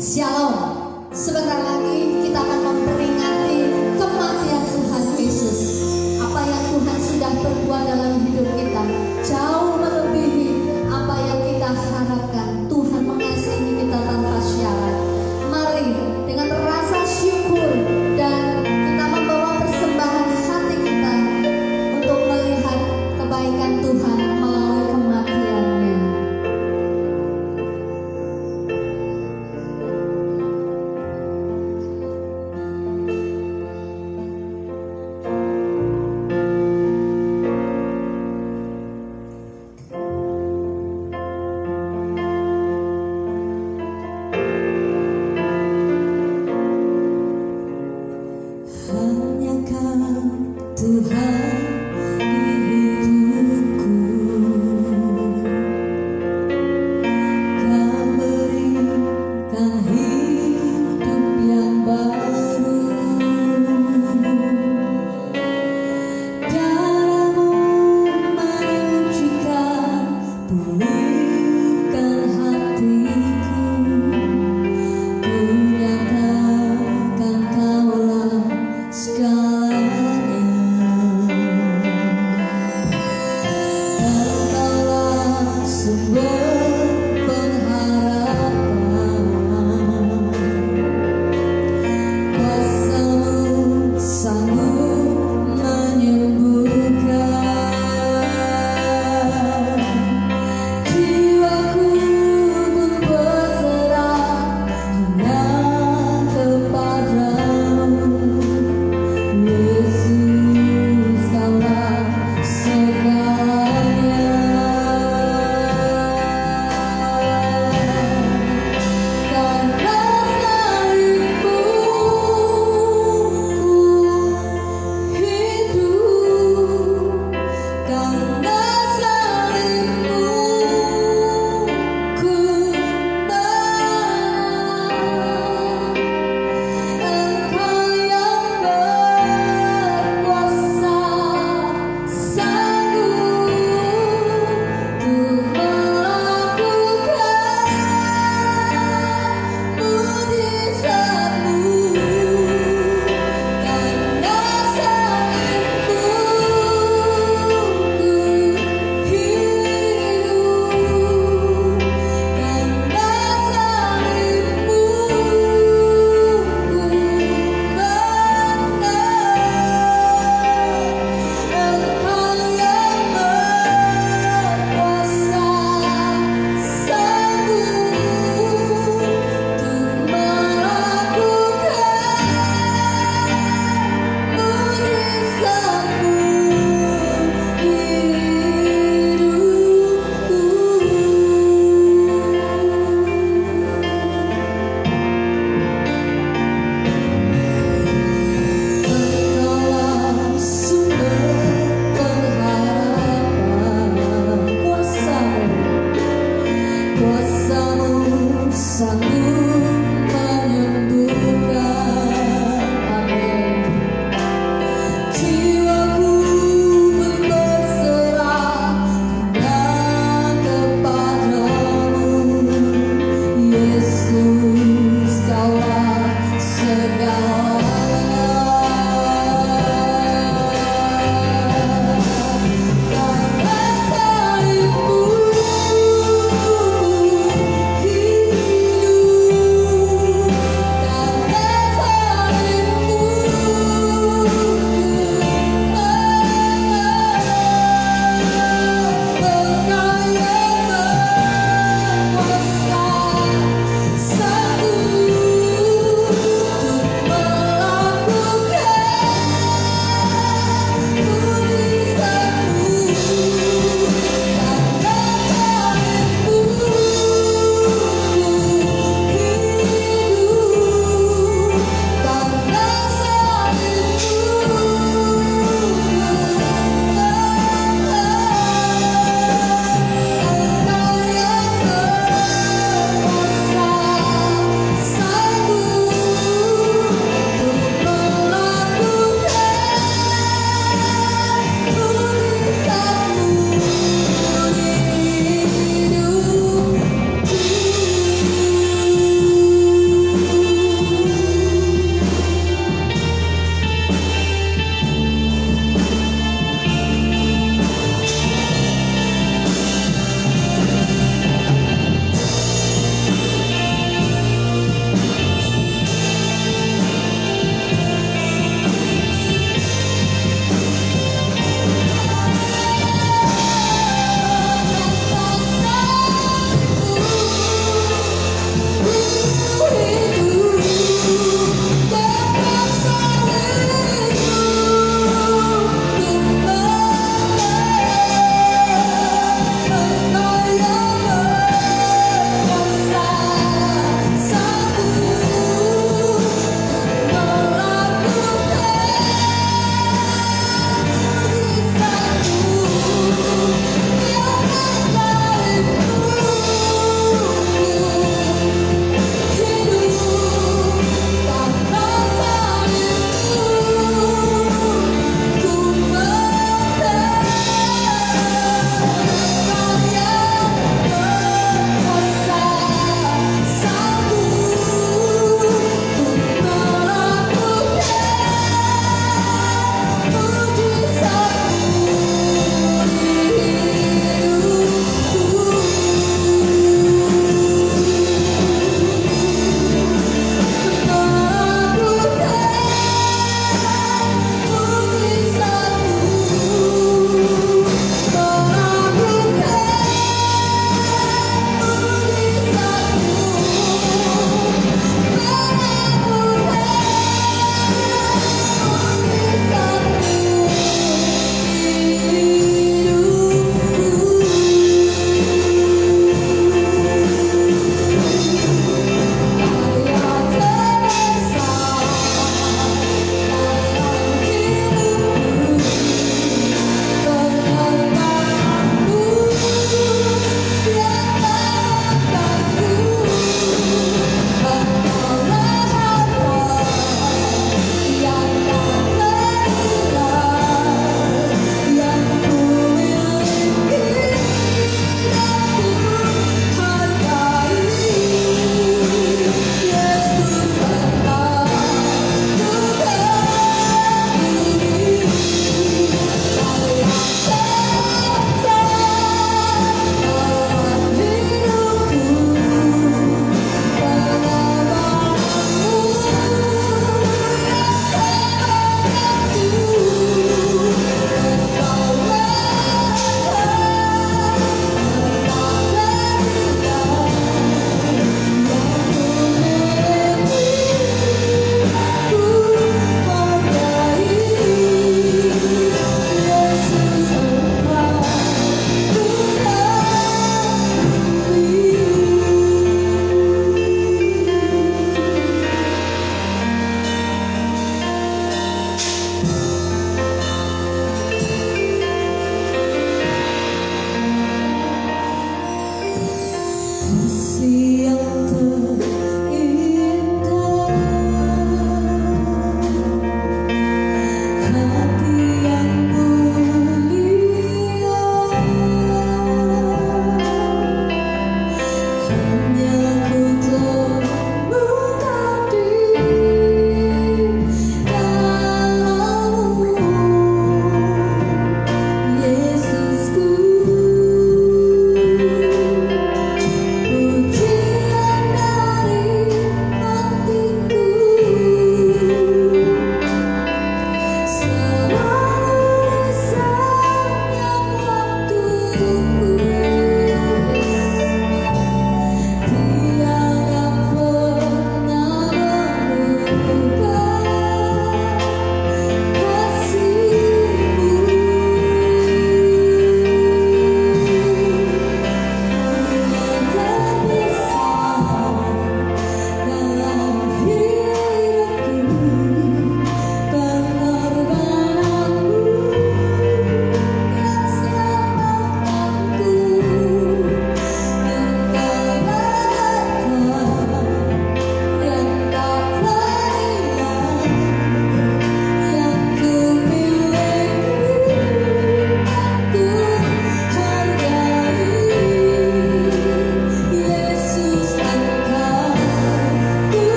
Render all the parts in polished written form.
Shalom. Sebentar lagi kita akan memperingati kematian Tuhan Yesus. Apa yang Tuhan sudah berbuat dalam hidup kita jauh melebihi apa yang kita harapkan. Tuhan mengasihi kita tanpa syarat. Mari dengan rasa syukur dan kita membawa persembahan hati kita untuk melihat kebaikan Tuhan melalui kematiannya.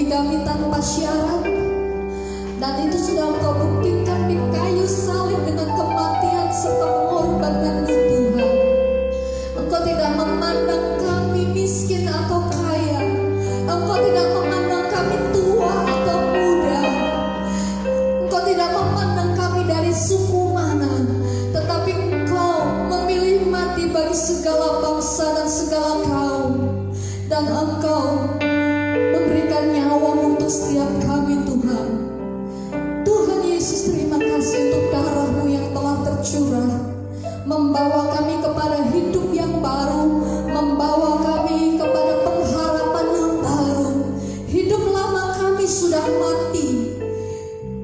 kami tanpa syarat. Dan itu sudah Engkau buktikan di kayu salib dengan kematian serta pengorbanan Tuhan. Engkau tidak memandang kami miskin atau kaya. Engkau tidak memandang kami tua atau muda. Engkau tidak memandang kami dari suku mana. Tetapi Engkau memilih mati bagi segala bangsa dan segala kaum. Dan Engkau memberikan nyawa untuk setiap kami Tuhan. Tuhan Yesus, terima kasih untuk darah-Mu yang telah tercurah, membawa kami kepada hidup yang baru, membawa kami kepada pengharapan yang baru. Hidup lama kami sudah mati,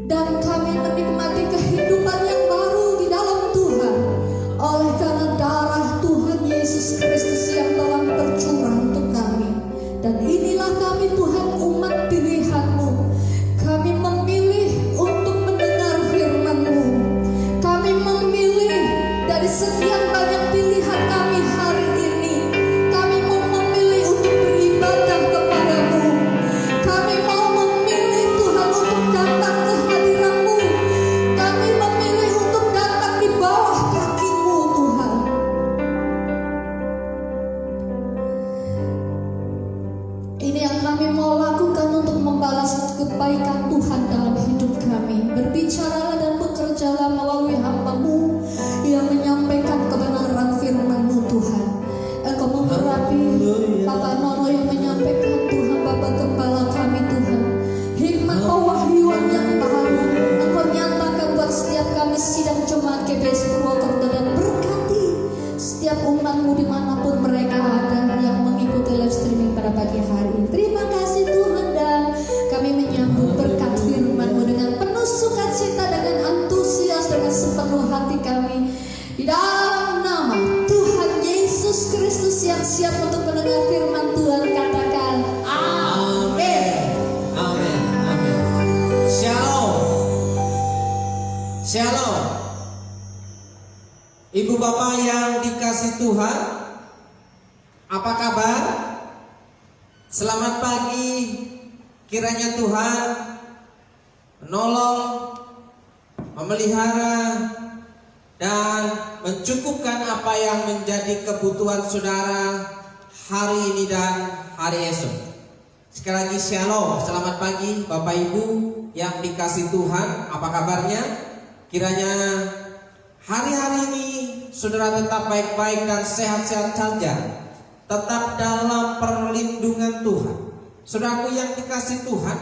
dan kami menikmati kehidupan yang baru di dalam Tuhan, oleh karena darah Tuhan Yesus Kristus yang telah tercurah untuk kami. Dan inilah kami Tuhan, umat pilihan-Mu. Kami memilih untuk mendengar firman-Mu. Kami memilih dari sekian banyak pilihan kami hari ini. Kami mau memilih untuk beribadah kepada-Mu. Kami mau memilih Tuhan untuk datang ke hadirat-Mu. Kami memilih untuk datang di bawah kaki-Mu Tuhan. Ini yang kami mau lakukan untuk membalas kebaikan Tuhan dalam hidup kami. Berbicaralah dan bekerjalah melalui hamba-Mu yang menyampaikan kebenaran firman-Mu Tuhan. Engkau mengurapi Bapak Nono yang menyampaikan Tuhan, Bapak Gembala kami Tuhan. Hikmat pewahyuan yang baru Engkau nyatakan buat setiap kami sidang jemaat GBS Purwokerto, dan berkati setiap umat-Mu dimanapun mereka ada yang mengikuti live streaming pada pagi hari ini. Terima kasih Tuhan, dan kami menyambut berkat firman-Mu dengan penuh sukacita, dengan antusias, dengan sepenuh hati kami. Di dalam nama Tuhan Yesus Kristus yang siap untuk mendengar firman Tuhan, katakan amin. Amin. Amin. Shalom. Shalom. Ibu bapak yang dikasih Tuhan, apa kabar? Selamat pagi. Kiranya Tuhan menolong, memelihara, dan mencukupkan apa yang menjadi kebutuhan saudara hari ini dan hari esok. Sekali lagi shalom, selamat pagi Bapak Ibu yang dikasih Tuhan, apa kabarnya? Kiranya hari-hari ini saudara tetap baik-baik dan sehat-sehat saja, tetap dalam perlindungan Tuhan. Saudaraku yang dikasih Tuhan,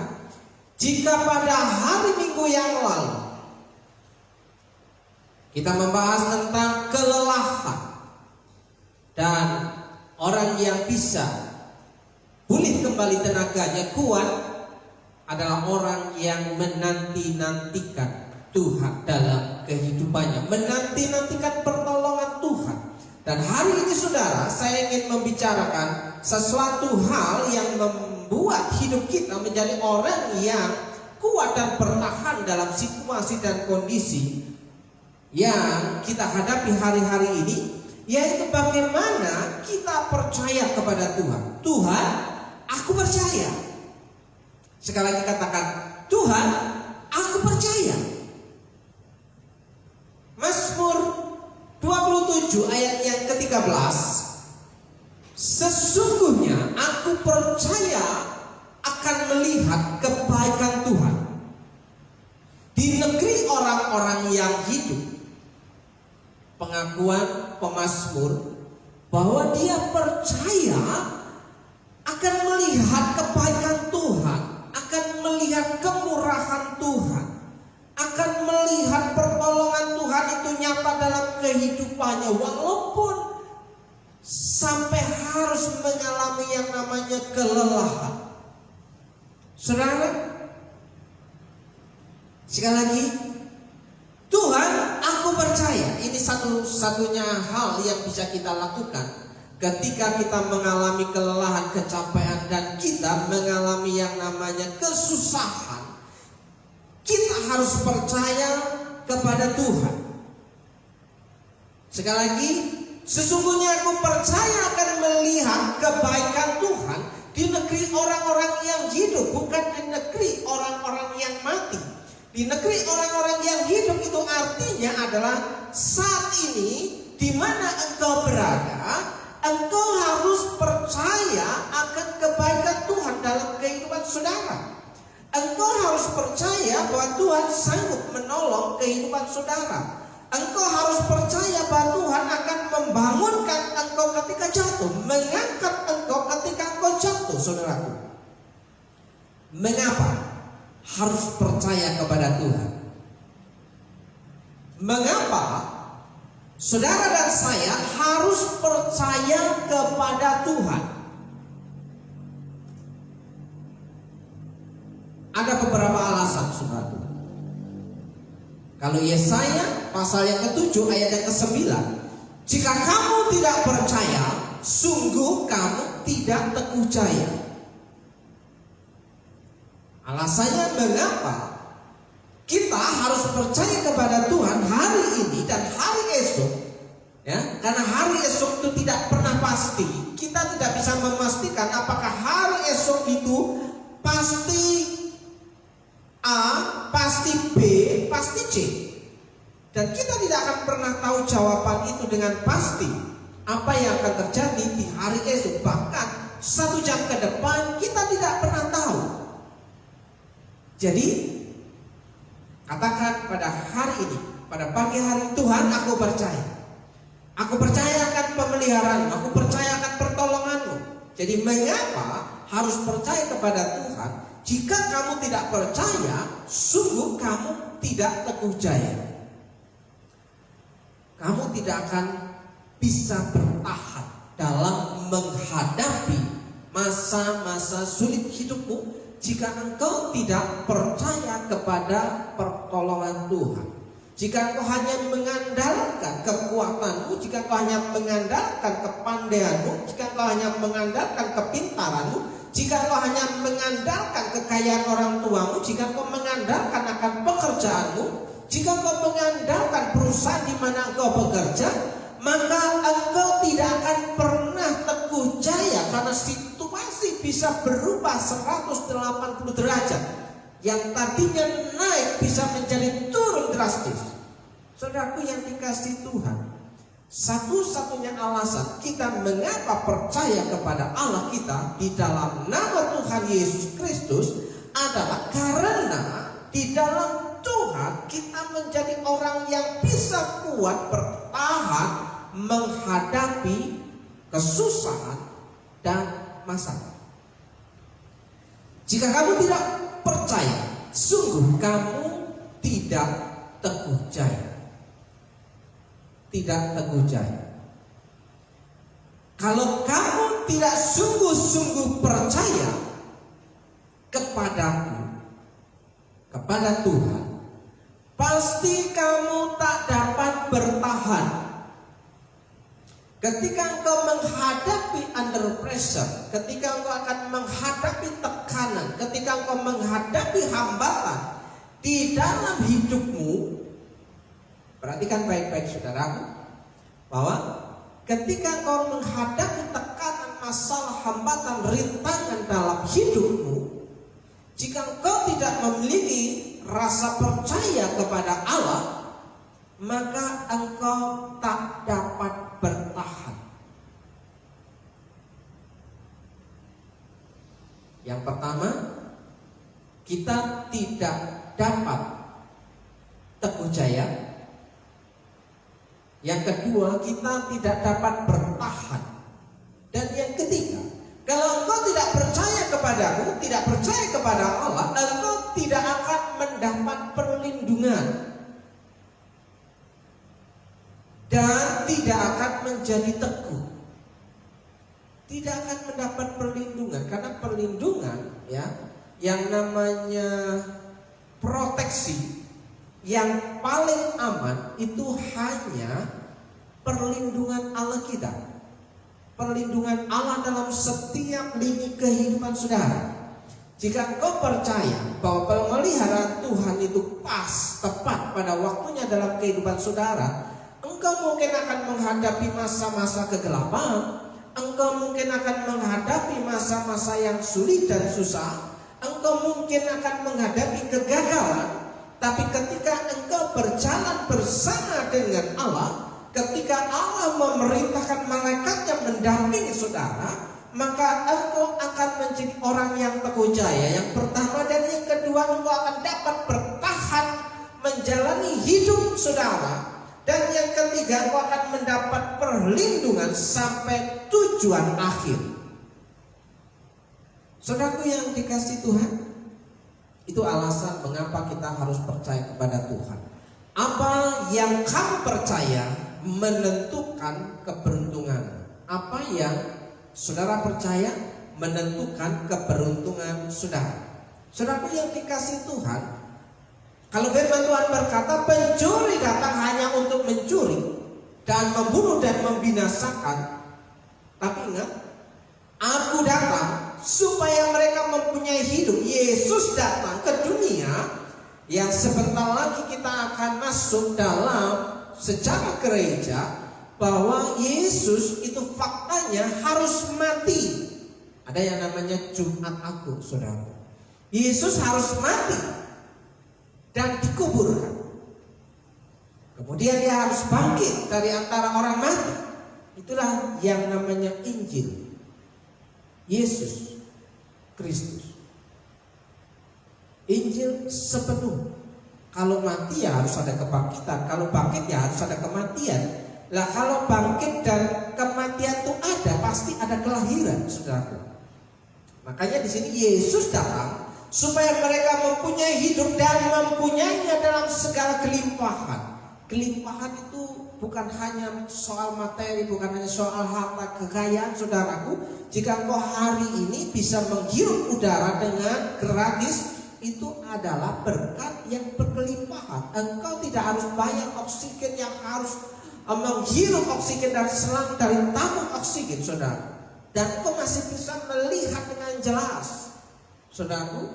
jika pada hari Minggu yang lalu kita membahas tentang kelelahan dan orang yang bisa pulih kembali tenaganya kuat adalah orang yang menanti-nantikan Tuhan dalam kehidupannya, menanti-nantikan pertolongan Tuhan. Dan hari ini saudara, saya ingin membicarakan sesuatu hal yang membuat hidup kita menjadi orang yang kuat dan bertahan dalam situasi dan kondisi yang kita hadapi hari-hari ini, yaitu bagaimana kita percaya kepada Tuhan. Tuhan, aku percaya. Sekali lagi katakan, Tuhan, aku percaya. Mazmur 27 ayat yang ke-13, sesungguhnya aku percaya akan melihat kebaikan Tuhan di negeri orang-orang yang hidup. Pengakuan pemazmur bahwa dia percaya akan melihat kebaikan Tuhan, akan melihat kemurahan Tuhan, akan melihat pertolongan Tuhan itu nyata dalam kehidupannya, walaupun sampai harus mengalami yang namanya kelelahan. Saudara, sekali lagi, Tuhan, aku percaya. Ini satu-satunya hal yang bisa kita lakukan ketika kita mengalami kelelahan, kecapean, dan kita mengalami yang namanya kesusahan. Kita harus percaya kepada Tuhan. Sekali lagi, sesungguhnya aku percaya akan melihat kebaikan Tuhan di negeri orang-orang yang hidup, bukan di Negeri orang-orang yang hidup itu artinya adalah saat ini di mana engkau berada, engkau harus percaya akan kebaikan Tuhan dalam kehidupan saudara. Engkau harus percaya bahwa Tuhan sanggup menolong kehidupan saudara. Engkau harus percaya bahwa Tuhan akan membangunkan engkau ketika jatuh, mengangkat engkau ketika engkau jatuh, saudaraku. Mengapa harus percaya kepada Tuhan? Mengapa saudara dan saya harus percaya kepada Tuhan? Ada beberapa alasan, saudaraku. Kalau Yesaya pasal yang ke-7 ayat yang ke-9, jika kamu tidak percaya, sungguh kamu tidak teguh jaya. Alasannya mengapa kita harus percaya kepada Tuhan hari ini dan hari esok, ya? Karena hari esok itu tidak pernah pasti. Kita tidak bisa memastikan apakah hari esok itu pasti A, pasti B, pasti C. Dan kita tidak akan pernah tahu jawaban itu dengan pasti. Apa yang akan terjadi di hari esok, bahkan 1 jam ke depan kita tidak pernah tahu. Jadi katakan pada hari ini, pada pagi hari, Tuhan, aku percaya. Aku percaya akan pemeliharaanmu, aku percaya akan pertolonganmu. Jadi mengapa harus percaya kepada Tuhan? Jika kamu tidak percaya, sungguh kamu tidak teguh jaya. Kamu tidak akan bisa bertahan dalam menghadapi masa-masa sulit hidupmu jika engkau tidak percaya kepada pertolongan Tuhan. Jika engkau hanya mengandalkan kekuatanmu, jika engkau hanya mengandalkan kepandaianmu, jika engkau hanya mengandalkan kepintaranmu, jika engkau hanya mengandalkan kekayaan orang tuamu, jika engkau mengandalkan akan pekerjaanmu, jika engkau mengandalkan perusahaan di mana engkau bekerja, maka engkau tidak akan pernah teguh jaya, karena situasi bisa berubah 180 derajat. Yang tadinya naik bisa menjadi turun drastis. Saudaraku yang dikasihi Tuhan, satu-satunya alasan kita mengapa percaya kepada Allah kita di dalam nama Tuhan Yesus Kristus adalah karena di dalam Tuhan kita menjadi orang yang bisa kuat bertahan menghadapi kesusahan dan masalah. Jika kamu tidak percaya, sungguh kamu tidak teguh jaya. Tidak teguh jaya. Kalau kamu tidak sungguh-sungguh percaya kepadaku, kepada Tuhan, pasti kamu tak dapat bertahan. Ketika engkau menghadapi under pressure, ketika engkau akan menghadapi tekanan, ketika engkau menghadapi hambatan di dalam hidupmu, perhatikan baik-baik saudaraku, bahwa ketika engkau menghadapi tekanan, masalah, hambatan, rintangan dalam hidupmu, jika engkau tidak memiliki rasa percaya kepada Allah, maka engkau tak dapat bertahan. Yang pertama, kita tidak dapat teguh jaya. Yang kedua, kita tidak dapat bertahan. Dan yang ketiga, kalau engkau tidak percaya kepadaku, tidak percaya kepada Allah, engkau tidak akan mendapat perlindungan dan tidak akan menjadi teguh. Tidak akan mendapat perlindungan, karena perlindungan, ya, yang namanya proteksi yang paling aman itu hanya perlindungan Allah kita. Perlindungan Allah dalam setiap lini kehidupan saudara. Jika engkau percaya bahwa pemeliharaan Tuhan itu pas, tepat pada waktunya dalam kehidupan saudara, engkau mungkin akan menghadapi masa-masa kegelapan, engkau mungkin akan menghadapi masa-masa yang sulit dan susah, engkau mungkin akan menghadapi kegagalan. Tapi ketika engkau berjalan bersama dengan Allah, ketika Allah memerintahkan malaikatnya mendampingi saudara, maka engkau akan menjadi orang yang teguh jaya. Yang pertama dan yang kedua, engkau akan dapat bertahan menjalani hidup saudara. Dan yang ketiga, engkau akan mendapat perlindungan sampai tujuan akhir. Saudaraku yang dikasihi Tuhan, itu alasan mengapa kita harus percaya kepada Tuhan. Apa yang kamu percaya menentukan keberuntungan. Apa yang saudara percaya menentukan keberuntungan saudara. Saudaraku yang dikasihi Tuhan, kalau firman Tuhan berkata pencuri datang hanya untuk mencuri dan membunuh dan membinasakan. Tapi ingat, aku datang supaya mereka mempunyai hidup. Yesus datang ke dunia yang sebentar lagi kita akan masuk dalam sejarah gereja, bahwa Yesus itu faktanya harus mati. Ada yang namanya Jumat Agung, saudara. Yesus harus mati dan dikuburkan. Kemudian dia harus bangkit dari antara orang mati. Itulah yang namanya Injil Yesus Kristus. Injil sepenuh. Kalau mati ya harus ada kebangkitan, kalau bangkit ya harus ada kematian. Lah kalau bangkit dan kematian itu ada, pasti ada kelahiran, saudaraku. Makanya di sini Yesus datang supaya mereka mempunyai hidup dan mempunyainya dalam segala kelimpahan. Kelimpahan itu bukan hanya soal materi, bukan hanya soal harta kekayaan, saudaraku. Jika engkau hari ini bisa menghirup udara dengan gratis, itu adalah berkat yang berkelimpahan. Engkau tidak harus bayar oksigen yang harus menghirup oksigen dari selang dari tabung oksigen, saudara. Dan engkau masih bisa melihat dengan jelas, saudaraku.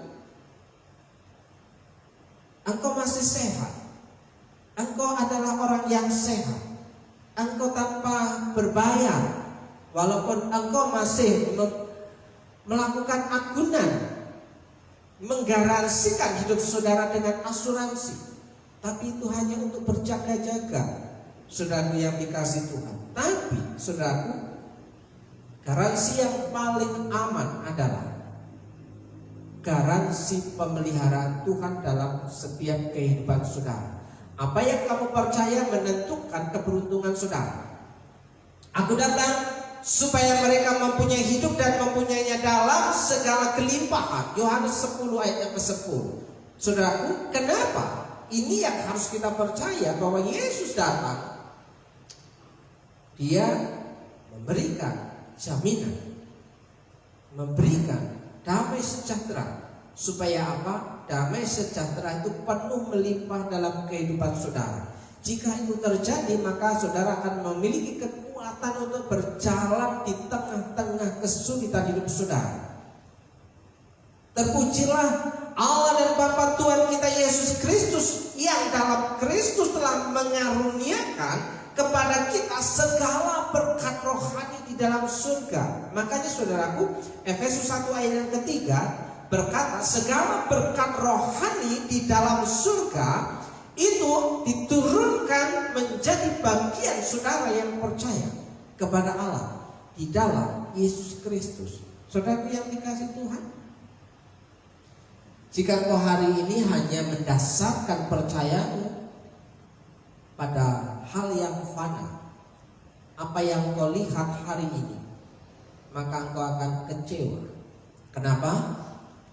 Engkau masih sehat. Engkau adalah orang yang sehat. Engkau tanpa berbayar. Walaupun engkau masih melakukan agunan, menggaransikan hidup saudara dengan asuransi, tapi itu hanya untuk berjaga-jaga, saudaraku yang dikasihi Tuhan. Tapi saudaraku, garansi yang paling aman adalah garansi pemeliharaan Tuhan dalam setiap kehidupan saudara. Apa yang kamu percaya menentukan keberuntungan saudara. Aku datang supaya mereka mempunyai hidup dan mempunyainya dalam segala kelimpahan. Yohanes 10 ayat yang ke-10. Saudaraku, kenapa? Ini yang harus kita percaya, bahwa Yesus datang. Dia memberikan jaminan, memberikan damai sejahtera. Supaya apa? Damai sejahtera itu penuh melimpah dalam kehidupan saudara. Jika itu terjadi, maka saudara akan memiliki kekuatan untuk berjalan di tengah-tengah kesulitan hidup saudara. Terpujilah Allah dan Bapa Tuhan kita Yesus Kristus, yang dalam Kristus telah mengaruniakan kepada kita segala berkat rohani di dalam surga. Makanya saudaraku, Efesus 1 ayat yang ketiga berkata, segala berkat rohani di dalam surga itu diturunkan menjadi bagian saudara yang percaya kepada Allah di dalam Yesus Kristus. Saudaraku yang dikasihi Tuhan, jika engkau hari ini hanya mendasarkan percayamu pada hal yang fana, apa yang engkau lihat hari ini, maka engkau akan kecewa. Kenapa?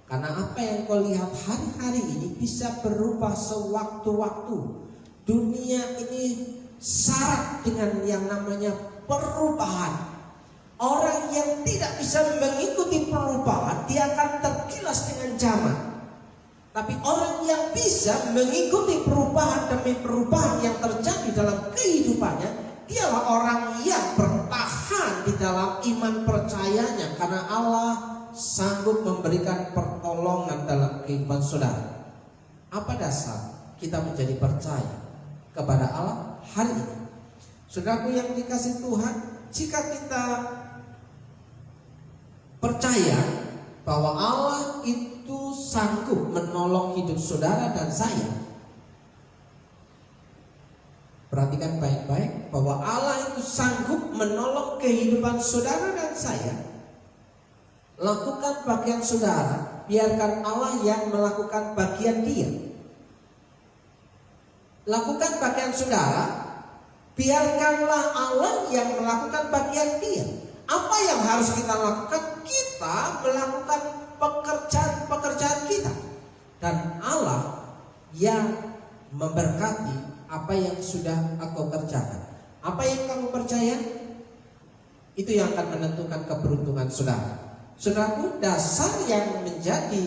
Karena apa yang kau lihat hari-hari ini bisa berubah sewaktu-waktu. Dunia ini syarat dengan yang namanya perubahan. Orang yang tidak bisa mengikuti perubahan, dia akan tergilas dengan zaman. Tapi orang yang bisa mengikuti perubahan demi perubahan yang terjadi dalam kehidupannya, dialah orang yang bertahan di dalam iman percayanya, karena Allah sanggup memberikan pertolongan dalam kehidupan saudara. Apa dasar kita menjadi percaya kepada Allah hari ini? Saudaraku yang dikasihi Tuhan, jika kita percaya bahwa Allah itu sanggup menolong hidup saudara dan saya, Perhatikan baik-baik bahwa Allah itu sanggup menolong kehidupan saudara dan saya. Lakukan bagian saudara, biarkan Allah yang melakukan bagian dia. Lakukan bagian saudara, biarkanlah Allah yang melakukan bagian dia. Apa yang harus kita lakukan? Kita melakukan pekerjaan kita. Dan Allah yang memberkati apa yang sudah aku kerjakan. Apa yang kamu percaya, itu yang akan menentukan keberuntungan saudara. Saudaraku, dasar yang menjadi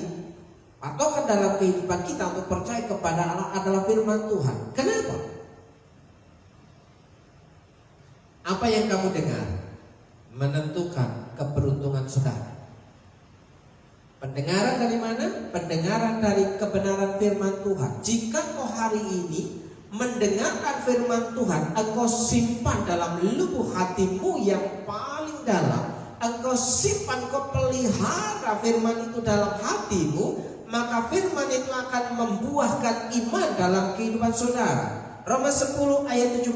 patokan dalam kehidupan kita untuk percaya kepada Allah adalah firman Tuhan. Kenapa? Apa yang kamu dengar menentukan keberuntungan saudara. Pendengaran dari mana? Pendengaran dari kebenaran firman Tuhan. Jika kau hari ini mendengarkan firman Tuhan, engkau simpan dalam lubuk hatimu yang paling dalam, engkau simpan, kau pelihara firman itu dalam hatimu, maka firman itu akan membuahkan iman dalam kehidupan saudara. Roma 10 ayat 17.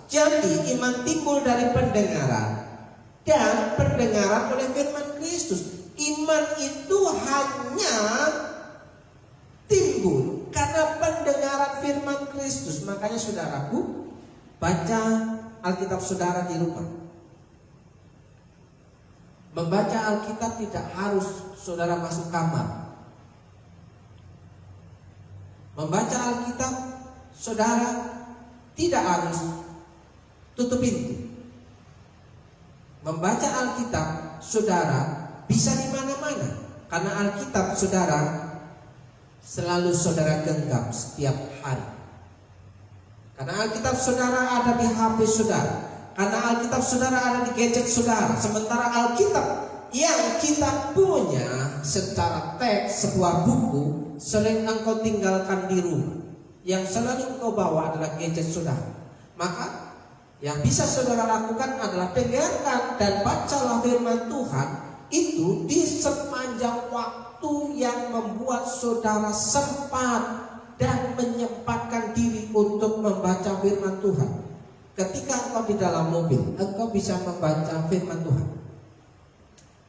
Jadi iman timbul dari pendengaran, dan pendengaran oleh firman Kristus. Iman itu hanya timbul karena pendengaran firman Kristus. Makanya saudaraku, baca Alkitab saudara di rumah. Membaca Alkitab tidak harus saudara masuk kamar. Membaca Alkitab saudara tidak harus tutup pintu. Membaca Alkitab saudara bisa di mana-mana, karena Alkitab saudara selalu saudara genggam setiap hari. Karena Alkitab saudara ada di HP saudara, karena Alkitab saudara ada di gadget saudara. Sementara Alkitab yang kita punya secara teks, sebuah buku, sering engkau tinggalkan di rumah, yang selalu engkau bawa adalah gadget saudara. Maka yang bisa saudara lakukan adalah dengarkan dan bacalah firman Tuhan itu di sepanjang waktu yang membuat saudara sempat dan menyempatkan diri untuk membaca firman Tuhan. Ketika engkau di dalam mobil, engkau bisa membaca firman Tuhan.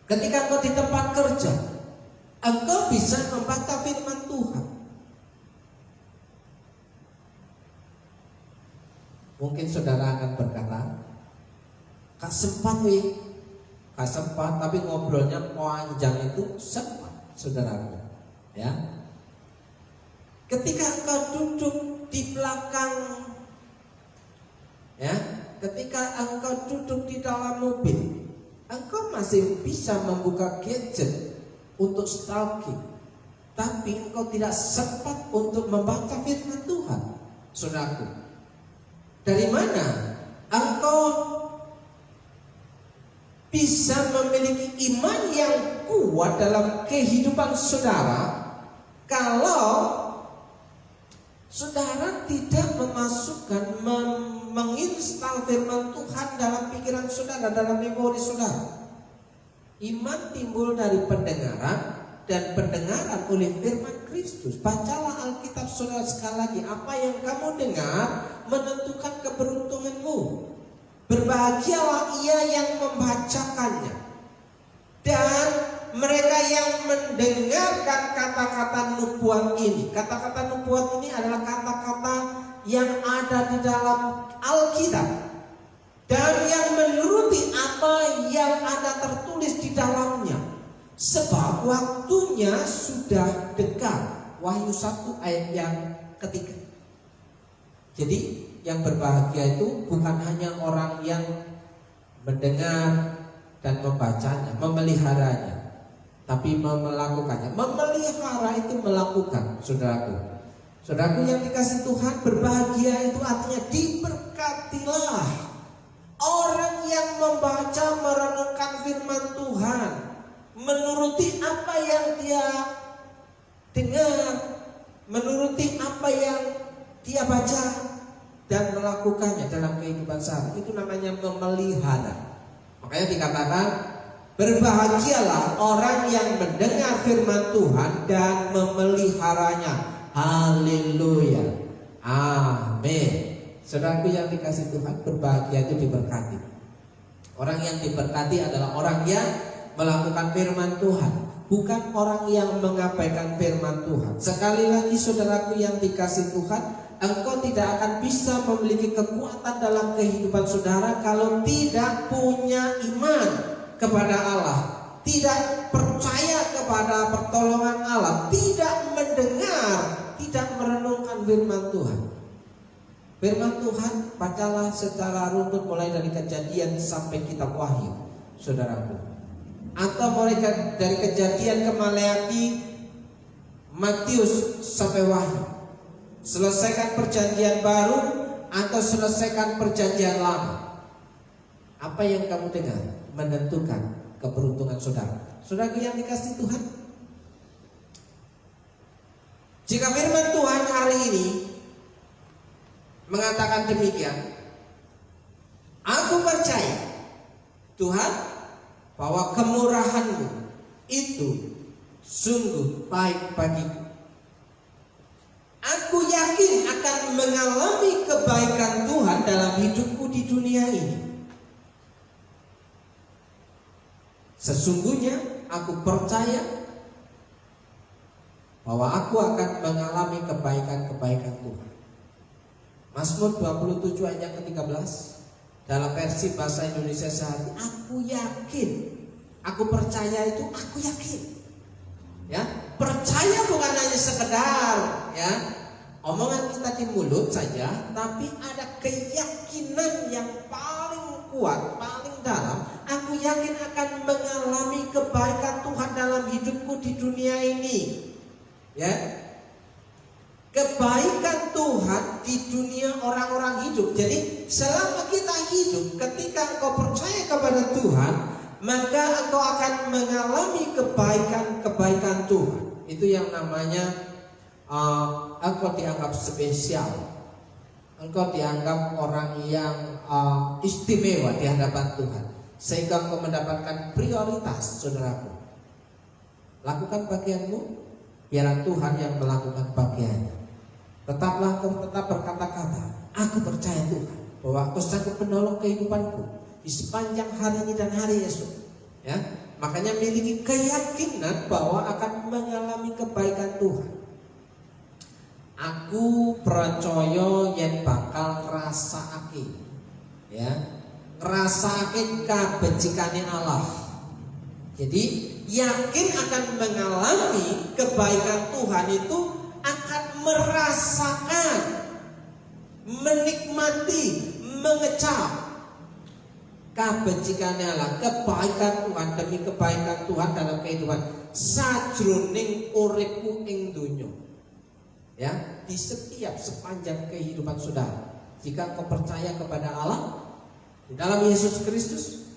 Ketika engkau di tempat kerja, engkau bisa membaca firman Tuhan. Mungkin saudara akan berkata, "Kak sempat wih." Gak sempat, tapi ngobrolnya panjang, itu sempat, saudaraku. Ya. Ketika engkau duduk di belakang, ya, ketika engkau duduk di dalam mobil, engkau masih bisa membuka gadget untuk stalking, tapi engkau tidak sempat untuk membaca firman Tuhan, saudaraku. Dari mana engkau bisa memiliki iman yang kuat dalam kehidupan saudara kalau saudara tidak memasukkan, menginstal firman Tuhan dalam pikiran saudara, dalam memori saudara. Iman timbul dari pendengaran, dan pendengaran oleh firman Kristus. Bacalah Alkitab saudara sekali lagi. Apa yang kamu dengar menentukan keberuntunganmu. Berbahagialah ia yang membacakannya, dan mereka yang mendengarkan kata-kata nubuat ini. Kata-kata nubuat ini adalah kata-kata yang ada di dalam Alkitab, dan yang menuruti apa yang ada tertulis di dalamnya, sebab waktunya sudah dekat. Wahyu 1 ayat yang ketiga. Jadi yang berbahagia itu bukan hanya orang yang mendengar dan membacanya, memeliharanya, tapi melakukannya. Memelihara itu melakukan, saudaraku. Saudaraku yang dikasih Tuhan, berbahagia itu artinya diberkatilah orang yang membaca, merenungkan firman Tuhan, menuruti apa yang dia dengar, menuruti apa yang dia baca, dan melakukannya dalam kehidupan sehari. Itu namanya memelihara. Makanya dikatakan, berbahagialah orang yang mendengar firman Tuhan dan memeliharanya. Haleluya. Amin. Saudaraku yang dikasih Tuhan, berbahagia itu diberkati. Orang yang diberkati adalah orang yang melakukan firman Tuhan, bukan orang yang mengabaikan firman Tuhan. Sekali lagi saudaraku yang dikasih Tuhan, engkau tidak akan bisa memiliki kekuatan dalam kehidupan saudara kalau tidak punya iman kepada Allah, tidak percaya kepada pertolongan Allah, tidak mendengar, tidak merenungkan firman Tuhan. Firman Tuhan bacalah secara runtut mulai dari Kejadian sampai kitab Wahyu, saudaraku. Atau mulai dari Kejadian ke Maleaki, Matius sampai Wahyu. Selesaikan perjanjian baru atau selesaikan perjanjian lama. Apa yang kamu dengar menentukan keberuntungan saudara. Saudaraku yang dikasih Tuhan, jika firman Tuhan hari ini mengatakan demikian, aku percaya Tuhan bahwa kemurahan-Mu itu sungguh baik bagiku. Aku yakin akan mengalami kebaikan Tuhan dalam hidupku di dunia ini. Sesungguhnya aku percaya bahwa aku akan mengalami kebaikan-kebaikan Tuhan. Mazmur 27 ayat yang ke-13 dalam versi bahasa Indonesia sehari, aku yakin, aku percaya itu aku yakin. Ya, percaya bukan hanya sekedar ya omongan kita di mulut saja, tapi ada keyakinan yang paling kuat, paling dalam. Aku yakin akan mengalami kebaikan Tuhan dalam hidupku di dunia ini. Ya, kebaikan Tuhan di dunia orang-orang hidup. Jadi selama kita hidup, ketika engkau percaya kepada Tuhan, maka engkau akan mengalami kebaikan Tuhan. Itu yang namanya engkau dianggap spesial. Engkau dianggap orang yang istimewa di hadapan Tuhan, sehingga engkau mendapatkan prioritas, saudaraku. Lakukan bagianmu, biarlah Tuhan yang melakukan bagiannya. Tetaplah engkau tetap berkata-kata, aku percaya Tuhan bahwa Engkau sanggup menolong kehidupanku di sepanjang hari ini dan hari esok. Ya, makanya miliki keyakinan bahwa akan mengalami kebaikan Tuhan. Aku percaya yen bakal ngrasakake, ya, ngrasakake kabecikane Allah. Jadi yakin akan mengalami kebaikan Tuhan itu akan merasakan, menikmati, mengecap kabecikane Allah, kebaikan Tuhan demi kebaikan Tuhan dalam kehidupan sajroning uripku ing donya. Ya, di setiap sepanjang kehidupan saudara. Jika kau percaya kepada Allah di dalam Yesus Kristus,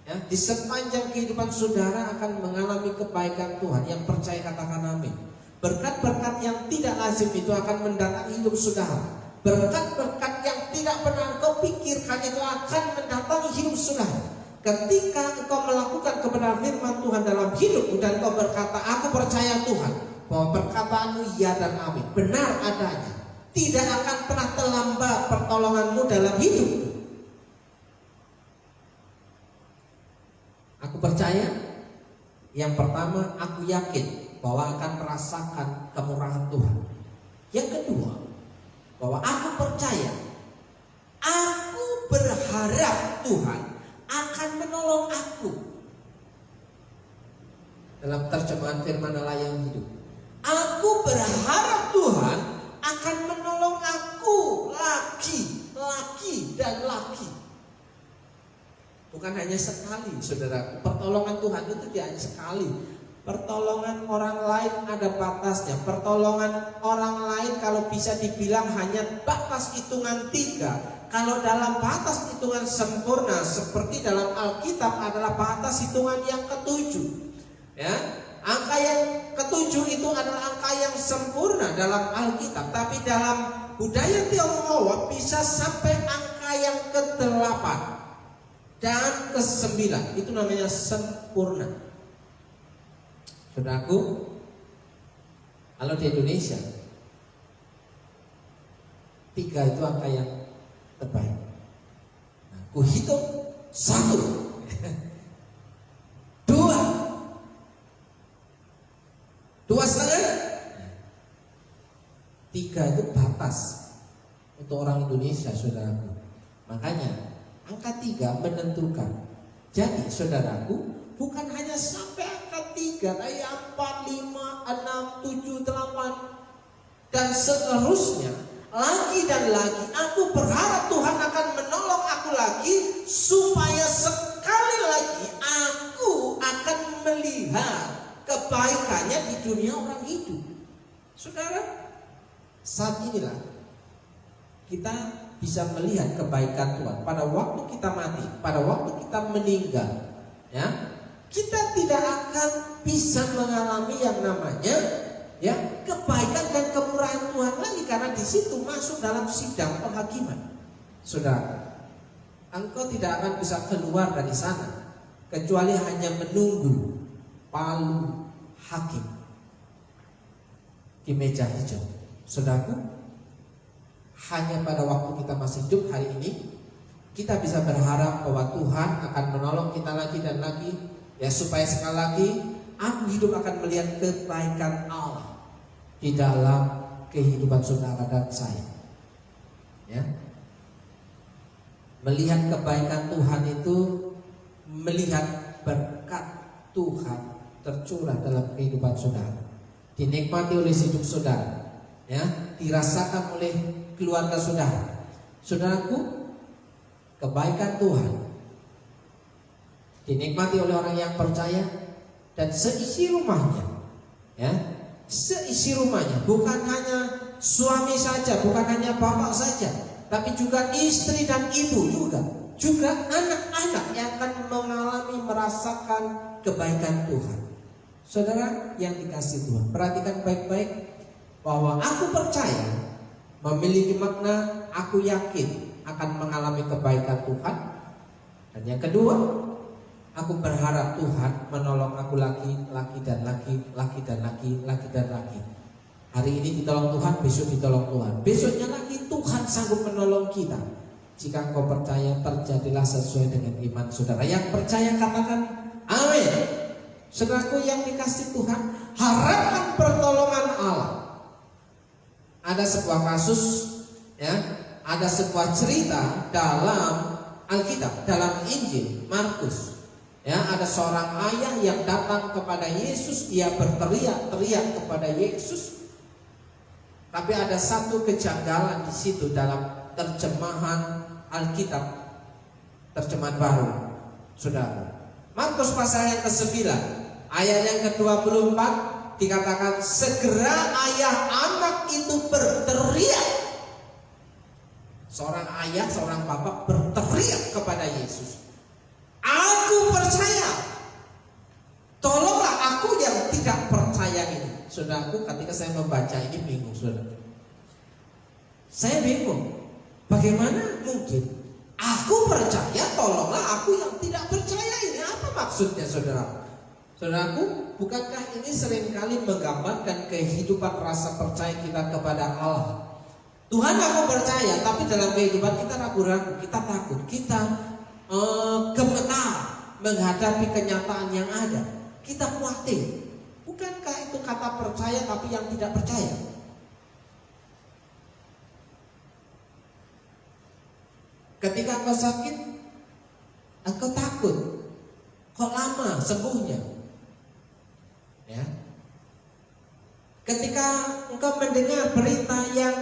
ya, di sepanjang kehidupan saudara akan mengalami kebaikan Tuhan. Yang percaya katakan amin. Berkat-berkat yang tidak lazim itu akan mendatangi hidup saudara. Berkat-berkat yang tidak pernah engkau pikirkan itu akan mendatangi hidup saudara. Ketika engkau melakukan kebenaran firman Tuhan dalam hidupmu dan engkau berkata, aku percaya Tuhan, bahwa perkataanmu ya dan amin, benar adanya, tidak akan pernah terlambat pertolonganmu dalam hidupmu. Aku percaya. Yang pertama, aku yakin bahwa akan merasakan kemurahan Tuhan. Yang kedua, bahwa aku percaya, aku berharap Tuhan akan menolong aku. Dalam terjemahan firman Allah yang hidup, aku berharap Tuhan akan menolong aku lagi dan lagi. Bukan hanya sekali, saudara. Pertolongan Tuhan itu tidak hanya sekali. Pertolongan orang lain ada batasnya. Pertolongan orang lain kalau bisa dibilang hanya batas hitungan 3. Kalau dalam batas hitungan sempurna seperti dalam Alkitab adalah batas hitungan yang ke-7. Ya, angka yang ke-7 itu adalah angka yang sempurna dalam Alkitab. Tapi dalam budaya Tionghoa bisa sampai angka yang ke-8 dan ke-9. Itu namanya sempurna. Saudaraku, kalau di Indonesia 3 itu angka yang terbaik. Nah, ku hitung 1, 2, 2,5, 3 itu batas untuk orang Indonesia, saudaraku. Makanya angka 3 menentukan. Jadi saudaraku, bukan hanya sampai angka 3, tapi 4, 5, 6, 7, 8 dan seterusnya, lagi dan lagi. Aku berharap Tuhan akan menolong aku lagi, supaya sekali lagi aku akan melihat kebaikannya di dunia orang hidup. Saudara, saat inilah kita bisa melihat kebaikan Tuhan. Pada waktu kita mati, pada waktu kita meninggal, ya, kita tidak akan bisa mengalami yang namanya, ya, kebaikan dan kemurahan Tuhan lagi, karena di situ masuk dalam sidang penghakiman. Saudara, engkau tidak akan bisa keluar dari sana kecuali hanya menunggu palu hakim di meja hijau. Saudaraku, hanya pada waktu kita masih hidup hari ini, kita bisa berharap bahwa Tuhan akan menolong kita lagi dan lagi, ya, supaya sekali lagi aku hidup akan melihat kebaikan Allah di dalam kehidupan saudara dan saya, ya. Melihat kebaikan Tuhan itu melihat berkat Tuhan tercurah dalam kehidupan saudara, dinikmati oleh hidup saudara, ya, dirasakan oleh keluarga saudara. Saudaraku, kebaikan Tuhan dinikmati oleh orang yang percaya dan seisi rumahnya, ya, seisi rumahnya, bukan hanya suami saja, bukan hanya bapak saja, tapi juga istri dan ibu juga anak-anak yang akan mengalami, merasakan kebaikan Tuhan. Saudara yang dikasihi Tuhan, perhatikan baik-baik bahwa aku percaya memiliki makna aku yakin akan mengalami kebaikan Tuhan. Dan yang kedua, aku berharap Tuhan menolong aku lagi dan lagi. Hari ini ditolong Tuhan, besok ditolong Tuhan, besoknya lagi Tuhan sanggup menolong kita. Jika engkau percaya, terjadilah sesuai dengan iman saudara. Yang percaya katakan amin. Saudaraku yang dikasihi Tuhan, harapan pertolongan Allah. Ada sebuah kasus, ya, ada sebuah cerita dalam Alkitab, dalam Injil Markus. Ya, ada seorang ayah yang datang kepada Yesus, dia berteriak-teriak kepada Yesus. Tapi ada satu kejanggalan di situ dalam terjemahan Alkitab, terjemahan baru. Saudara, Markus pasal yang ke-9, ayat yang ke-24 dikatakan, segera ayah anak itu berteriak. Seorang ayah, seorang bapak berteriak kepada Yesus, aku percaya, tolonglah aku yang tidak percaya ini. Saudaraku, ketika saya membaca ini bingung, saudara. Saya bingung, bagaimana mungkin aku percaya, tolonglah aku yang tidak percaya ini? Apa maksudnya, saudara? Saudaraku, bukankah ini seringkali menggambarkan kehidupan rasa percaya kita kepada Allah? Tuhan, aku percaya, tapi dalam kehidupan kita ragu-ragu, kita takut, kita gemetar menghadapi kenyataan yang ada. Kita khawatir. Bukankah itu kata percaya tapi yang tidak percaya? Ketika engkau sakit, engkau takut. Kok lama sembuhnya? Ya. Ketika engkau mendengar berita yang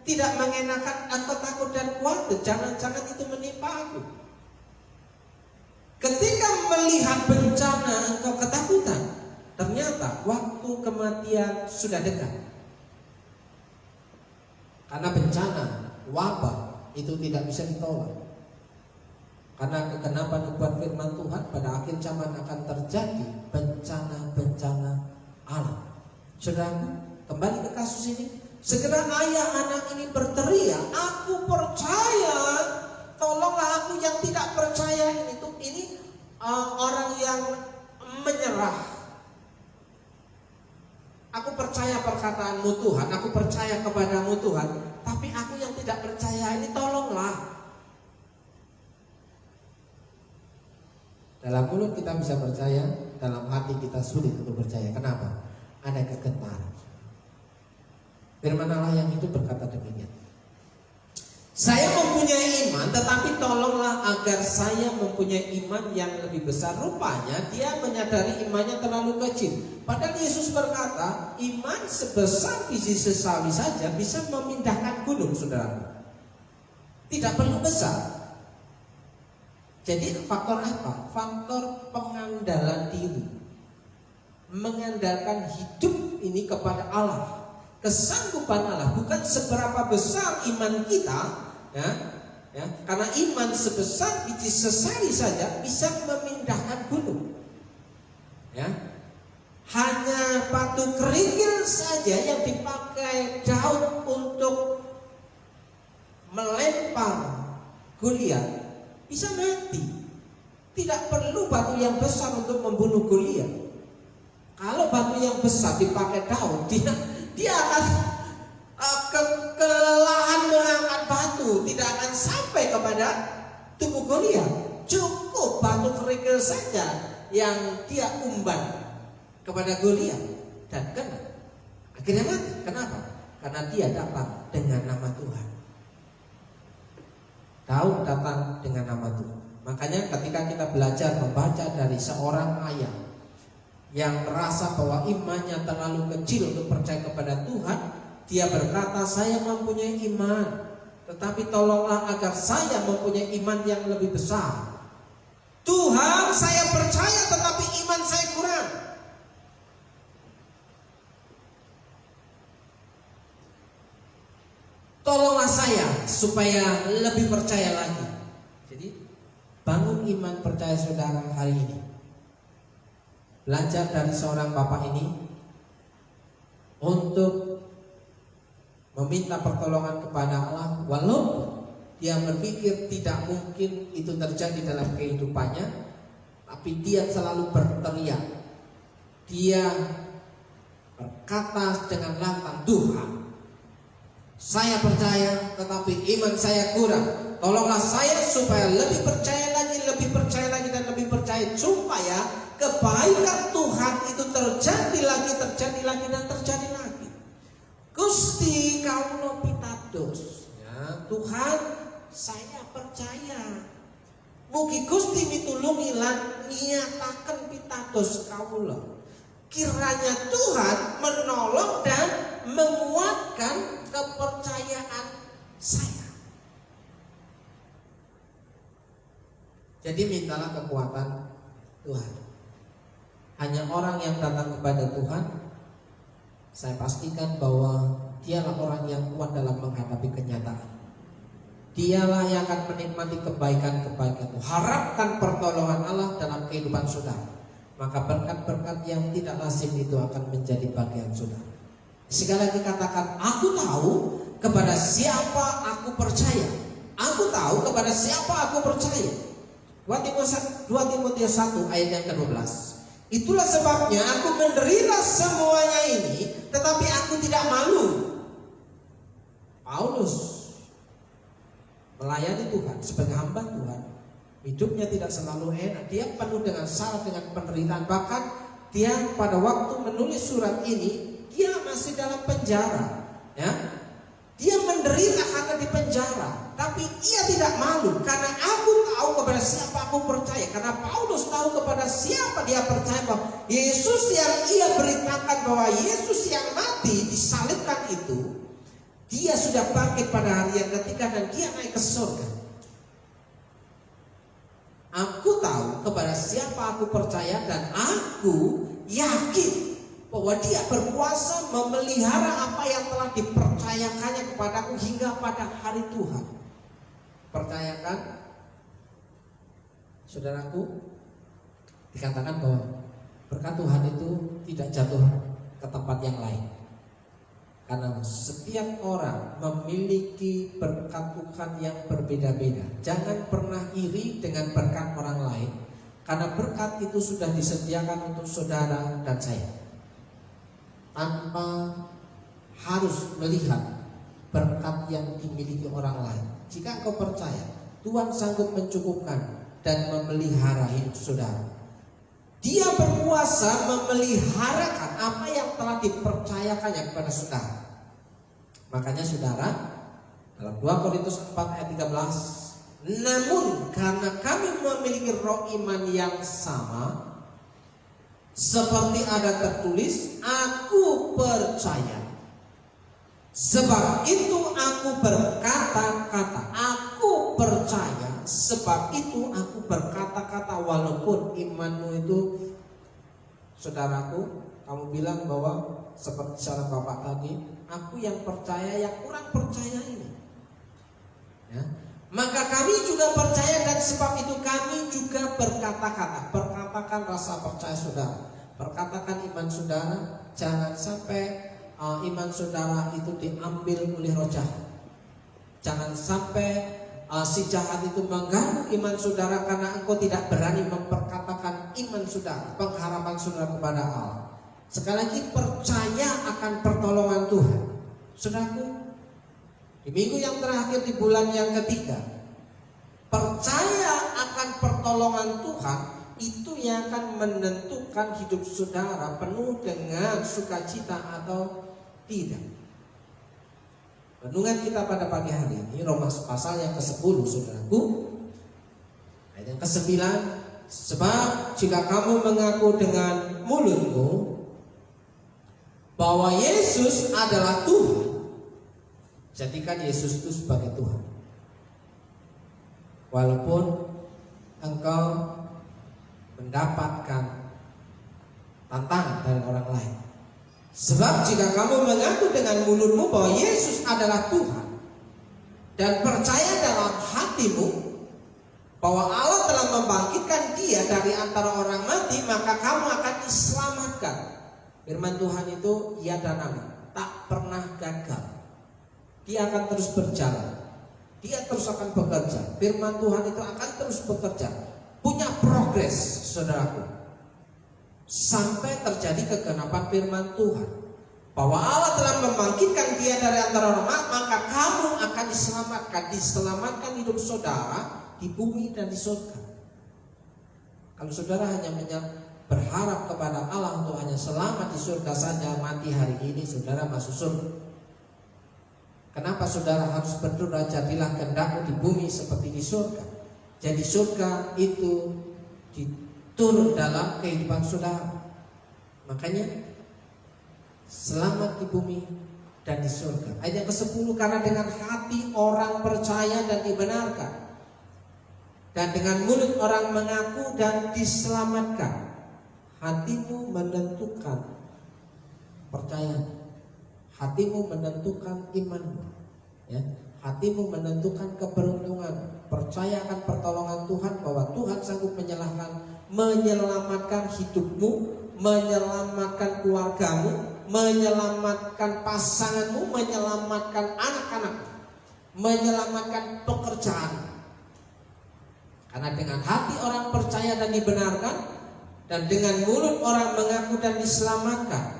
tidak mengenakan, engkau takut dan khawatir, jangan-jangan itu menimpa aku. Ketika melihat bencana, engkau ketakutan. Ternyata waktu kematian sudah dekat. Karena bencana, wabah itu tidak bisa ditolak. Karena kegenapan nubuat firman Tuhan, pada akhir zaman akan terjadi bencana-bencana alam. Saudaraku, kembali ke kasus ini. Segera ayah anak ini berteriak, aku percaya, tolonglah aku yang tidak percaya ini. Ini orang yang menyerah. Aku percaya perkataanmu Tuhan, aku percaya kepadamu Tuhan, tapi aku yang tidak percaya ini, tolonglah. Dalam mulut kita bisa percaya, dalam hati kita sulit untuk percaya. Kenapa? Ada kegentaran. Firman Allah yang itu berkata demikian. Saya mempunyai iman, tetapi tolonglah agar saya mempunyai iman yang lebih besar. Rupanya dia menyadari imannya terlalu kecil. Padahal Yesus berkata, iman sebesar biji sesawi saja bisa memindahkan gunung, saudara. Tidak perlu besar. Jadi faktor apa? Faktor pengandalan diri. Mengandalkan hidup ini kepada Allah. Kesanggupan Allah, bukan seberapa besar iman kita, ya. Karena iman sebesar biji sesawi saja bisa memindahkan gunung. Ya. Hanya batu kerikil saja yang dipakai Daud untuk melempar Goliat bisa mati. Tidak perlu batu yang besar untuk membunuh Goliat. Kalau batu yang besar dipakai Daud, dia akan kelelahan mengangkat batu, tidak akan sampai kepada tubuh Goliat. Cukup batu kerikil saja yang dia umban kepada Goliat dan kena. Akhirnya mati. Kenapa? Karena dia datang dengan nama Tuhan. Daud datang dengan nama Tuhan. Makanya ketika kita belajar membaca dari seorang ayah yang merasa bahwa imannya terlalu kecil untuk percaya kepada Tuhan, dia berkata, saya mempunyai iman, tetapi tolonglah agar saya mempunyai iman yang lebih besar. Tuhan, saya percaya tetapi iman saya kurang. Tolonglah saya supaya lebih percaya lagi. Jadi bangun iman percaya saudara hari ini. Belajar dari seorang bapak ini untuk meminta pertolongan kepada Allah, walaupun dia berpikir tidak mungkin itu terjadi dalam kehidupannya, tapi dia selalu berteriak. Dia berkata dengan lantang, Tuhan, saya percaya tetapi iman saya kurang. Tolonglah saya supaya lebih percaya lagi dan lebih percaya, supaya kebaikan Tuhan itu terjadi lagi. Gusti kaulo pitados, ya, Tuhan saya percaya. Mugi Gusti mitulungi lan nyataken pitados kaulo. Kiranya Tuhan menolong dan menguatkan kepercayaan saya. Jadi mintalah kekuatan Tuhan. Hanya orang yang datang kepada Tuhan, saya pastikan bahwa dialah orang yang kuat dalam menghadapi kenyataan. Dialah yang akan menikmati kebaikan-kebaikan. Harapkan pertolongan Allah dalam kehidupan saudara. Maka berkat-berkat yang tidak lazim itu akan menjadi bagian saudara. Sekali lagi katakan, aku tahu kepada siapa aku percaya. Aku tahu kepada siapa aku percaya. 2 Timotius 1 ayat yang ke-12. Itulah sebabnya aku menderita semuanya ini, tetapi aku tidak malu. Paulus melayani Tuhan sebagai hamba Tuhan. Hidupnya tidak selalu enak. Dia penuh dengan syarat, dengan penderitaan. Bahkan dia pada waktu menulis surat ini, dia masih dalam penjara, ya. Dia menderita karena di penjara, tapi ia tidak malu karena aku tahu kepada siapa aku percaya. Karena Paulus tahu kepada siapa dia percaya, bahwa Yesus yang ia beritakan, bahwa Yesus yang mati disalibkan itu, dia sudah bangkit pada hari yang ketiga dan dia naik ke surga. Aku tahu kepada siapa aku percaya dan aku yakin bahwa dia berkuasa memelihara apa yang telah dipercayakannya kepadaku hingga pada hari Tuhan. Percayakan, saudaraku, dikatakan bahwa berkat Tuhan itu tidak jatuh ke tempat yang lain. Karena setiap orang memiliki berkat Tuhan yang berbeda-beda. Jangan pernah iri dengan berkat orang lain, karena berkat itu sudah disediakan untuk saudara dan saya. Tanpa harus melihat berkat yang dimiliki orang lain. Jika engkau percaya Tuhan sanggup mencukupkan dan memelihara hidup saudara. Dia berkuasa memeliharakan apa yang telah dipercayakannya kepada saudara. Makanya saudara, dalam 2 Korintus 4 ayat 13, namun karena kami memiliki roh iman yang sama, seperti ada tertulis, aku percaya, sebab itu aku berkata-kata. Aku percaya, sebab itu aku berkata-kata. Walaupun imanmu itu, saudaraku, kamu bilang bahwa seperti saran Bapak tadi, aku yang percaya, yang kurang percaya ini, ya. Maka kami juga percaya, dan sebab itu kami juga berkata-kata. Perkatakan rasa percaya saudara, perkatakan iman saudara. Jangan sampai iman saudara itu diambil oleh roh jahat. Jangan sampai si jahat itu mengganggu iman saudara karena engkau tidak berani memperkatakan iman saudara, pengharapan saudara kepada Allah. Sekali lagi, percaya akan pertolongan Tuhan. Saudaraku, di minggu yang terakhir di bulan yang ketiga, percaya akan pertolongan Tuhan itu yang akan menentukan hidup saudara penuh dengan sukacita atau tidak. Renungan kita pada pagi hari ini Roma pasal yang ke-10, saudaraku, ayat yang ke-9. Sebab jika kamu mengaku dengan mulutmu bahwa Yesus adalah Tuhan, jadikan Yesus itu sebagai Tuhan. Walaupun engkau mendapatkan tantangan dari orang lain. Sebab jika kamu mengaku dengan mulutmu bahwa Yesus adalah Tuhan dan percaya dalam hatimu bahwa Allah telah membangkitkan Dia dari antara orang mati, maka kamu akan diselamatkan. Firman Tuhan itu ya dan amin, tak pernah gagal. Dia akan terus berjalan, Dia terus akan bekerja. Firman Tuhan itu akan terus bekerja, punya progres, saudaraku, sampai terjadi kegenapan firman Tuhan bahwa Allah telah membangkitkan Dia dari antara orang mati, maka kamu akan diselamatkan. Diselamatkan hidup saudara di bumi dan di surga. Kalau saudara hanya berharap kepada Allah untuk hanya selamat di surga saja, mati hari ini saudara masuk surga. Kenapa saudara harus berdoa, jadilah kehendakmu di bumi seperti di surga? Jadi surga itu diturun dalam kehidupan saudara. Makanya selamat di bumi dan di surga. Ayat yang ke-10, karena dengan hati orang percaya dan dibenarkan, dan dengan mulut orang mengaku dan diselamatkan. Hatimu menentukan percaya, hatimu menentukan imanmu, ya. Hatimu menentukan keberuntungan. Percaya akan pertolongan Tuhan bahwa Tuhan sanggup menyelamatkan hidupmu, menyelamatkan keluargamu, menyelamatkan pasanganmu, menyelamatkan anak-anakmu, menyelamatkan pekerjaan. Karena dengan hati orang percaya dan dibenarkan, dan dengan mulut orang mengaku dan diselamatkan,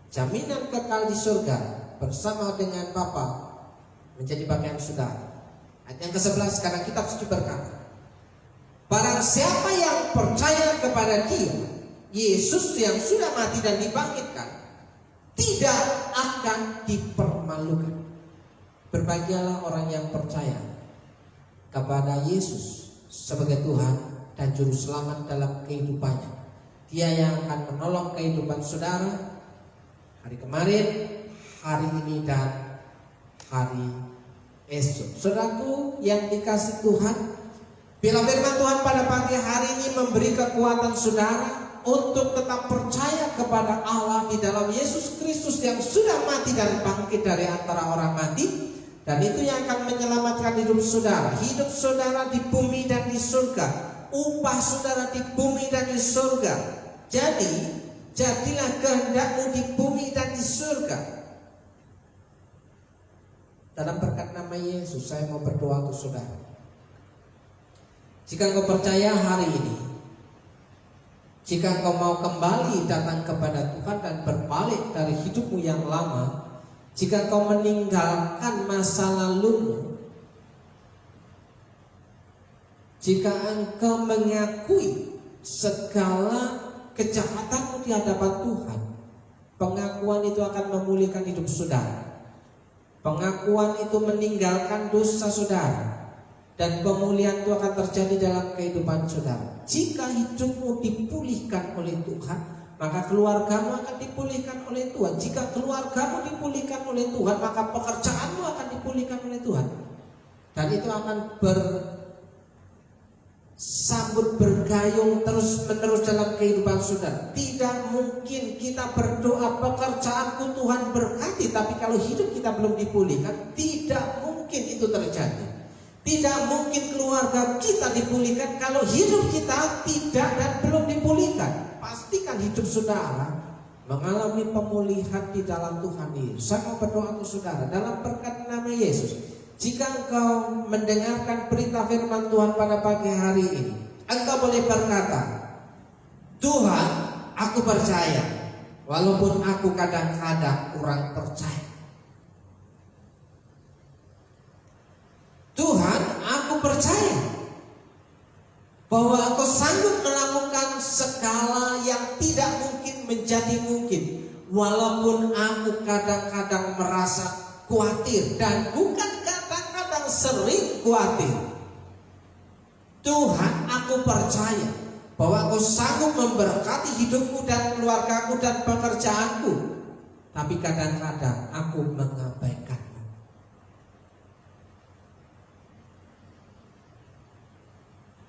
jaminan kekal di surga bersama dengan Bapa menjadi bagian saudara. Ayat yang ke-11, karena kitab suci berkata, barang siapa yang percaya kepada Dia, Yesus yang sudah mati dan dibangkitkan, tidak akan dipermalukan. Berbahagialah orang yang percaya kepada Yesus sebagai Tuhan dan Juru Selamat dalam kehidupannya. Dia yang akan menolong kehidupan saudara hari kemarin, hari ini, dan hari esok. Saudaraku yang dikasih Tuhan, bila firman Tuhan pada pagi hari ini memberi kekuatan saudara untuk tetap percaya kepada Allah di dalam Yesus Kristus yang sudah mati dan bangkit dari antara orang mati, dan itu yang akan menyelamatkan hidup saudara di bumi dan di surga, upah saudara di bumi dan di surga. Jadi jadilah kehendakmu di bumi dan di surga. Dalam berkat nama Yesus, saya mau berdoa untuk saudara. Jika engkau percaya hari ini, jika engkau mau kembali datang kepada Tuhan dan berbalik dari hidupmu yang lama, jika engkau meninggalkan masa lalumu, jika engkau mengakui segala kejahatanmu di hadapan Tuhan, pengakuan itu akan memulihkan hidup saudara. Pengakuan itu meninggalkan dosa saudara, dan pemulihan itu akan terjadi dalam kehidupan saudara. Jika hidupmu dipulihkan oleh Tuhan, maka keluargamu akan dipulihkan oleh Tuhan. Jika keluargamu dipulihkan oleh Tuhan, maka pekerjaanmu akan dipulihkan oleh Tuhan. Dan itu akan bersambut bergayung terus menerus dalam kehidupan saudara. Tidak mungkin kita berdoa pekerjaanku Tuhan berkati, tapi kalau hidup kita belum dipulihkan, tidak mungkin itu terjadi. Tidak mungkin keluarga kita dipulihkan kalau hidup kita tidak dan belum dipulihkan. Pastikan hidup saudara mengalami pemulihan di dalam Tuhan Yesus. Saya mau berdoa untuk saudara dalam berkat nama Yesus. Jika engkau mendengarkan berita firman Tuhan pada pagi hari ini, engkau boleh berkata, Tuhan, aku percaya, walaupun aku kadang-kadang kurang percaya. Tuhan, aku percaya bahwa Engkau sanggup melakukan segala yang tidak mungkin menjadi mungkin, walaupun aku kadang-kadang merasa khawatir, dan bukan kadang-kadang sering khawatir. Tuhan, aku percaya bahwa Engkau sanggup memberkati hidupku dan keluargaku dan pekerjaanku, tapi kadang-kadang aku mengabaikan.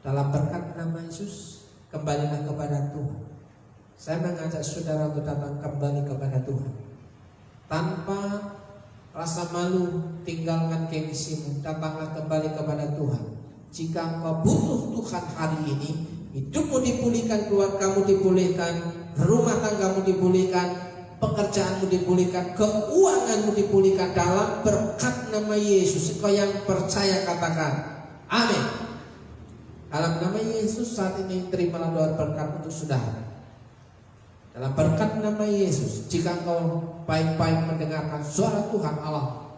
Dalam berkat nama Yesus, kembalilah kepada Tuhan. Saya mengajak saudara untuk datang kembali kepada Tuhan. Tanpa rasa malu, tinggalkan gengsimu, datanglah kembali kepada Tuhan. Jika engkau butuh Tuhan hari ini, hidupmu dipulihkan, keluargamu dipulihkan, rumah tanggamu dipulihkan, pekerjaanmu dipulihkan, keuanganmu dipulihkan, dalam berkat nama Yesus. Engkau yang percaya katakan amin. Dalam nama Yesus saat ini terimalah doa berkat untuk saudara. Dalam berkat nama Yesus, jika engkau baik-baik mendengarkan suara Tuhan Allah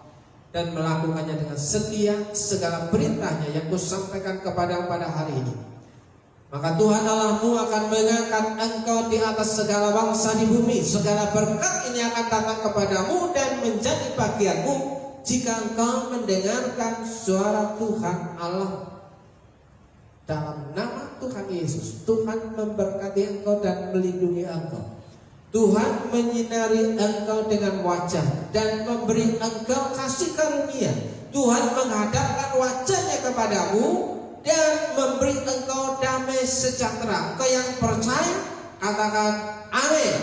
dan melakukannya dengan setia, segala perintahnya yang kusampaikan kepada pada hari ini, maka Tuhan Allahmu akan mengangkat engkau di atas segala bangsa di bumi. Segala berkat ini akan datang kepadamu dan menjadi bagianmu jika engkau mendengarkan suara Tuhan Allah. Dalam nama Tuhan Yesus, Tuhan memberkati engkau dan melindungi engkau. Tuhan menyinari engkau dengan wajah dan memberi engkau kasih karunia. Tuhan menghadapkan wajahnya kepadamu dan memberi engkau damai sejahtera. Engkau yang percaya, katakan amin.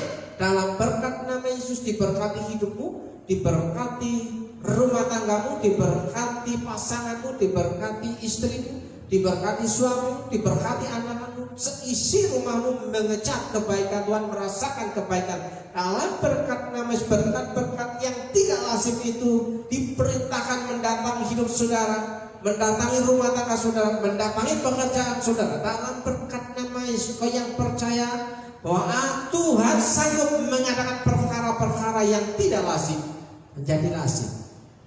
Dalam berkat nama Yesus diberkati hidupmu, diberkati rumah tanggamu, diberkati pasanganmu, diberkati istrimu, diberkati suamimu, diberkati anak-anakmu, seisi rumahmu mengecap kebaikan Tuhan, merasakan kebaikan. Dalam berkat nama Yesus, berkat-berkat yang tidak lazim itu diperintahkan mendatangi hidup saudara, mendatangi rumah tangga saudara, mendatangi pekerjaan saudara. Dalam berkat nama Yesus, kau yang percaya bahwa Tuhan sanggup mengadakan perkara-perkara yang tidak lazim menjadi lazim.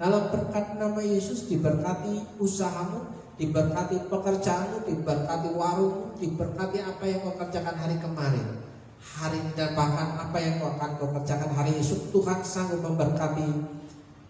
Dalam berkat nama Yesus diberkati usahamu, diberkati pekerjaanmu, diberkati warungmu, diberkati apa yang kau kerjakan hari kemarin, hari ini, dan bahkan apa yang kau akan kerjakan hari esok. Tuhan sanggup memberkati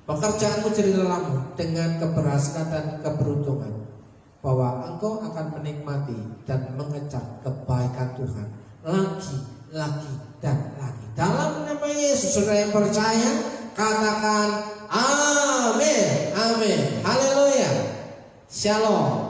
pekerjaanmu, jerih-lelahmu dengan keberhasilan dan keberuntungan, bahwa engkau akan menikmati dan mengecap kebaikan Tuhan lagi dan lagi. Dalam nama Yesus, saudara yang percaya katakan amin, amin, haleluya. Shalom.